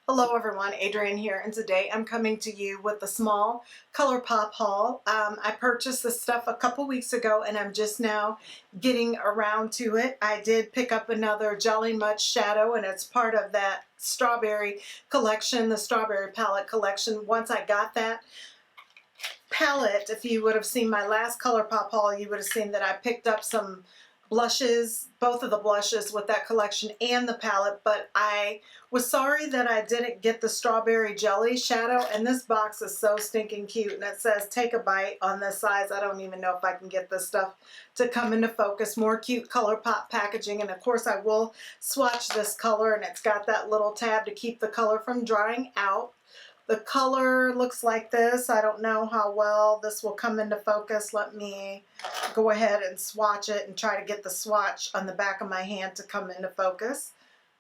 Hello everyone, Adrienne here, and today I'm coming to you with a small Colourpop haul. I purchased this stuff a couple weeks ago and I'm just now getting around to it. I did pick up another Jelly Much shadow and it's part of that strawberry collection, the strawberry palette collection. Once I got that palette, if you would have seen my last Colourpop haul, you would have seen that I picked up some blushes, both of the blushes with that collection and the palette, but I was sorry that I didn't get the strawberry jelly shadow, and this box is so stinking cute, and it says take a bite on this size. I don't even know if I can get this stuff to come into focus. More cute Colourpop packaging, and of course I will swatch this color, and it's got that little tab to keep the color from drying out. The color looks like this. I don't know how well this will come into focus. Let me go ahead and swatch it and try to get the swatch on the back of my hand to come into focus.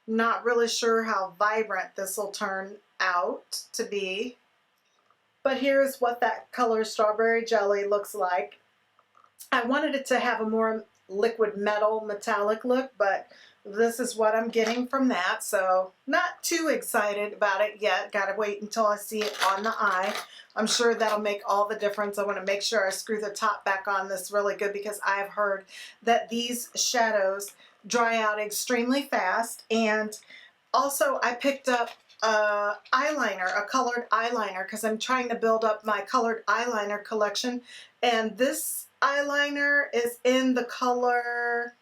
Not really sure how vibrant this will turn out to be. But here's what that color strawberry jelly looks like. I wanted it to have a more liquid metal metallic look, but this is what I'm getting from that, so not too excited about it yet. Gotta wait until I see it on the eye. I'm sure that'll make all the difference. I want to make sure I screw the top back on this really good because I've heard that these shadows dry out extremely fast. And also I picked up eyeliner, a colored eyeliner, because I'm trying to build up my colored eyeliner collection, and this eyeliner is in the color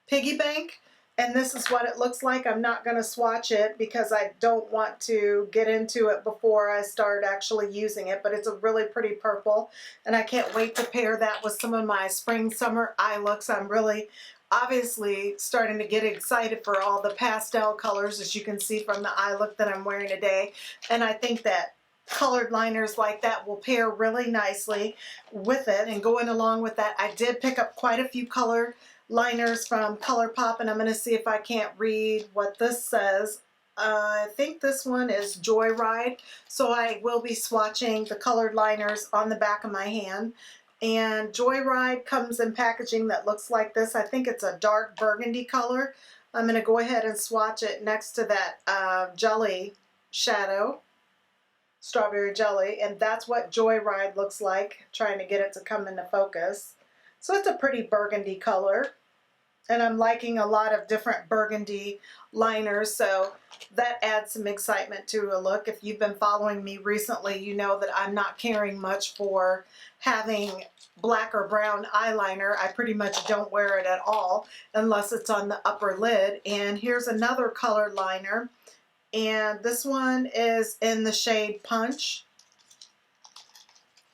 Piggy Bank. And this is what it looks like. I'm not going to swatch it because I don't want to get into it before I start actually using it. But it's a really pretty purple. And I can't wait to pair that with some of my spring summer eye looks. I'm really obviously starting to get excited for all the pastel colors, as you can see from the eye look that I'm wearing today. And I think that colored liners like that will pair really nicely with it. And going along with that, I did pick up quite a few color liners from Colourpop, and I'm going to see if I can't read what this says. I think this one is Joyride, so I will be swatching the colored liners on the back of my hand. And Joyride comes in packaging that looks like this. I think it's a dark burgundy color. I'm going to go ahead and swatch it next to that jelly shadow, strawberry jelly, and that's what Joyride looks like, trying to get it to come into focus. So it's a pretty burgundy color, and I'm liking a lot of different burgundy liners, so that adds some excitement to a look. If you've been following me recently, you know that I'm not caring much for having black or brown eyeliner. I pretty much don't wear it at all unless it's on the upper lid. And here's another colored liner, and this one is in the shade Punch.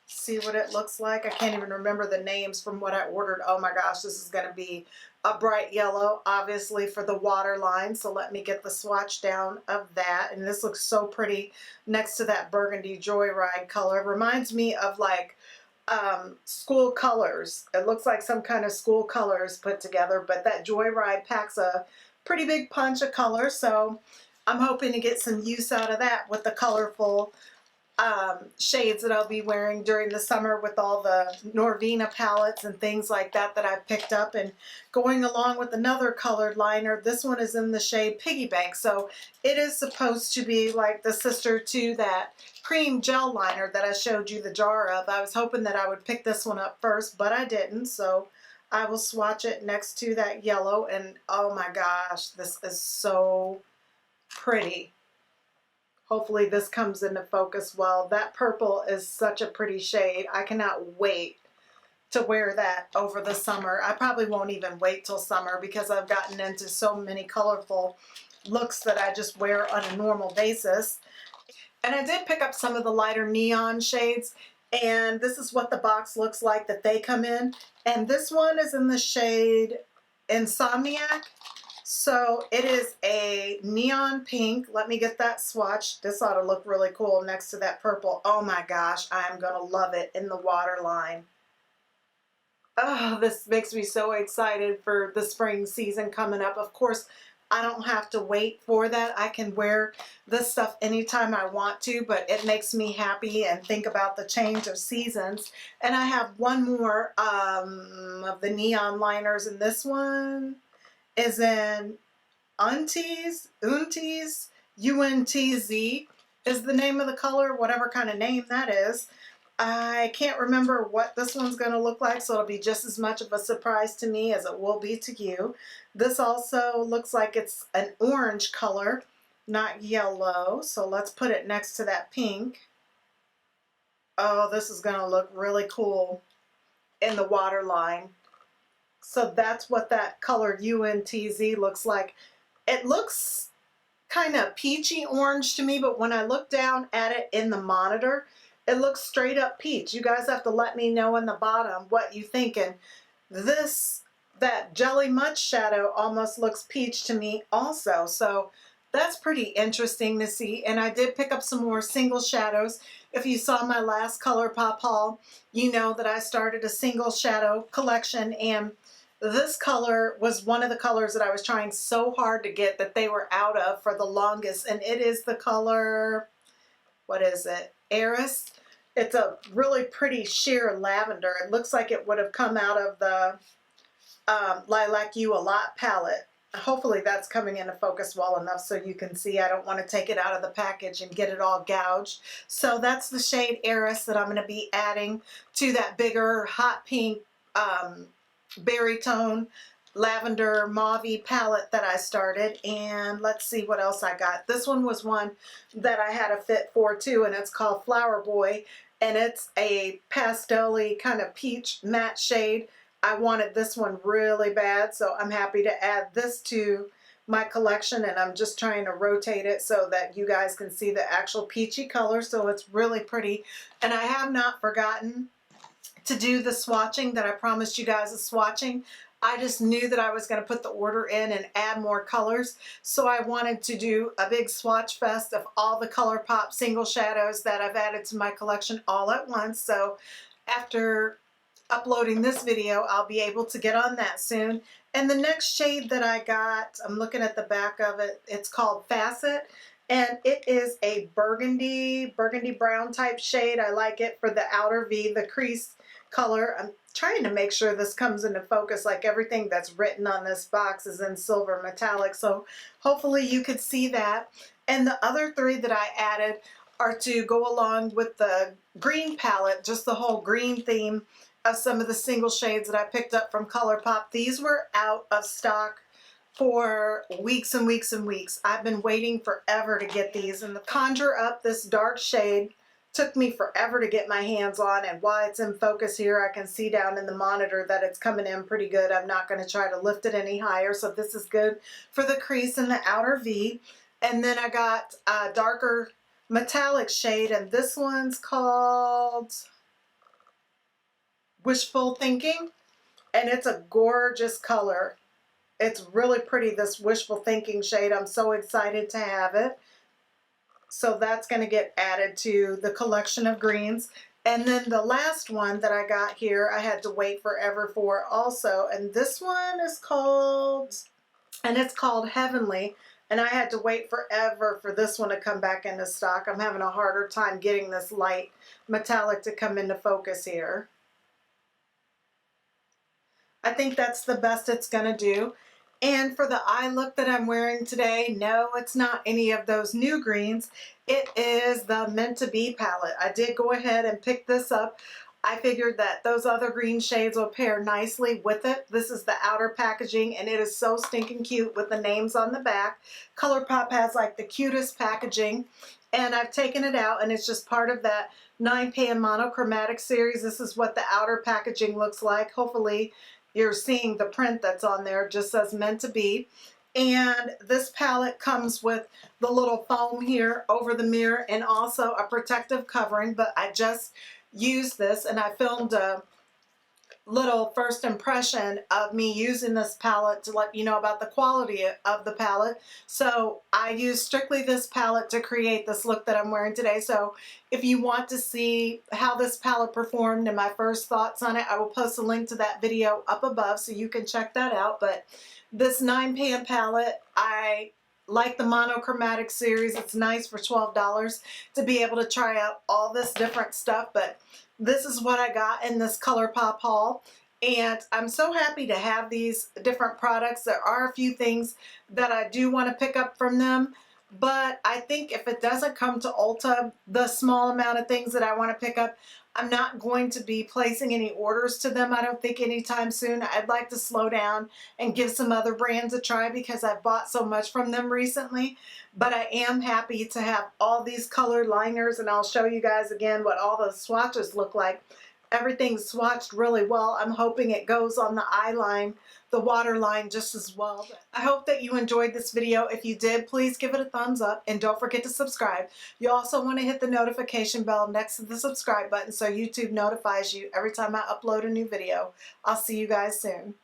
See what it looks like. I can't even remember the names from what I ordered. Oh my gosh, this is going to be a bright yellow, obviously, for the waterline. So let me get the swatch down of that. And this looks so pretty next to that burgundy Joyride color. It reminds me of like school colors. It looks like some kind of school colors put together, but that Joyride packs a pretty big punch of color. So I'm hoping to get some use out of that with the colorful shades that I'll be wearing during the summer with all the Norvina palettes and things like that that I've picked up. And going along with another colored liner, this one is in the shade Piggy Bank, so it is supposed to be like the sister to that cream gel liner that I showed you the jar of. I was hoping that I would pick this one up first, but I didn't, so I will swatch it next to that yellow. And oh my gosh, this is so pretty. Hopefully this comes into focus well. That purple is such a pretty shade. I cannot wait to wear that over the summer. I probably won't even wait till summer because I've gotten into so many colorful looks that I just wear on a normal basis. And I did pick up some of the lighter neon shades, and this is what the box looks like that they come in. And this one is in the shade Insomniac. So it is a neon pink. Let me get that swatch. This ought to look really cool next to that purple. Oh my gosh, I'm going to love it in the waterline. Oh, this makes me so excited for the spring season coming up. Of course, I don't have to wait for that. I can wear this stuff anytime I want to, but it makes me happy and think about the change of seasons. And I have one more of the neon liners, and this one is in Untees, UNTZ is the name of the color, whatever kind of name that is. I can't remember what this one's going to look like, so it'll be just as much of a surprise to me as it will be to you. This also looks like it's an orange color, not yellow, so let's put it next to that pink. Oh, this is going to look really cool in the waterline. So that's what that color UNTZ looks like. It looks kind of peachy orange to me, but when I look down at it in the monitor, it looks straight up peach. You guys have to let me know in the bottom what you think. And that Jelly Mud shadow almost looks peach to me also. So that's pretty interesting to see. And I did pick up some more single shadows. If you saw my last Colourpop haul, you know that I started a single shadow collection, and this color was one of the colors that I was trying so hard to get that they were out of for the longest, and it is the color, what is it, Eris? It's a really pretty sheer lavender. It looks like it would have come out of the Lilac You A Lot palette. Hopefully that's coming into focus well enough so you can see. I don't want to take it out of the package and get it all gouged. So that's the shade Eris that I'm going to be adding to that bigger hot pink berry tone lavender mauve palette that I started. And let's see what else I got. This one was one that I had a fit for too, and it's called Flower Boy, and it's a pastel-y kind of peach matte shade. I wanted this one really bad, so I'm happy to add this to my collection, and I'm just trying to rotate it so that you guys can see the actual peachy color. So it's really pretty, and I have not forgotten to do the swatching that I promised you guys, a swatching. I just knew that I was going to put the order in and add more colors, so I wanted to do a big swatch fest of all the Colourpop single shadows that I've added to my collection all at once. So after uploading this video, I'll be able to get on that soon. And the next shade that I got, I'm looking at the back of it, it's called Facet, and it is a burgundy brown type shade. I like it for the outer V, the crease color. I'm trying to make sure this comes into focus. Like everything that's written on this box is in silver metallic, so hopefully you could see that. And the other three that I added are to go along with the green palette, just the whole green theme of some of the single shades that I picked up from Colourpop. These were out of stock for weeks and weeks and weeks. I've been waiting forever to get these, and the Conjure Up, this dark shade, took me forever to get my hands on, and while it's in focus here, I can see down in the monitor that it's coming in pretty good. I'm not going to try to lift it any higher, so this is good for the crease and the outer V. And then I got a darker metallic shade, and this one's called Wishful Thinking, and it's a gorgeous color. It's really pretty, this Wishful Thinking shade. I'm so excited to have it. So that's going to get added to the collection of greens. And then the last one that I got here, I had to wait forever for also. And this one is called, and it's called Heavenly. And I had to wait forever for this one to come back into stock. I'm having a harder time getting this light metallic to come into focus here. I think that's the best it's going to do. And for the eye look that I'm wearing today, no, it's not any of those new greens. It is the Meant to Be palette. I did go ahead and pick this up. I figured that those other green shades will pair nicely with it. This is the outer packaging, and it is so stinking cute with the names on the back. Colourpop has like the cutest packaging, and I've taken it out, and it's just part of that 9-pan monochromatic series. This is what the outer packaging looks like. Hopefully you're seeing the print that's on there. It just says Meant to Be. And this palette comes with the little foam here over the mirror and also a protective covering, but I just used this, and I filmed a little first impression of me using this palette to let you know about the quality of the palette. So I used strictly this palette to create this look that I'm wearing today. So if you want to see how this palette performed and my first thoughts on it, I will post a link to that video up above so you can check that out. But this 9-pan palette, I like the monochromatic series. It's nice for $12 to be able to try out all this different stuff, but this is what I got in this Colourpop haul, and I'm so happy to have these different products. There are a few things that I do want to pick up from them, but I think if it doesn't come to Ulta, the small amount of things that I want to pick up, I'm not going to be placing any orders to them, I don't think, anytime soon. I'd like to slow down and give some other brands a try because I've bought so much from them recently. But I am happy to have all these colored liners, and I'll show you guys again what all the swatches look like. Everything's swatched really well. I'm hoping it goes on the eyeline, the waterline, just as well. I hope that you enjoyed this video. If you did, please give it a thumbs up and don't forget to subscribe. You also want to hit the notification bell next to the subscribe button so YouTube notifies you every time I upload a new video. I'll see you guys soon.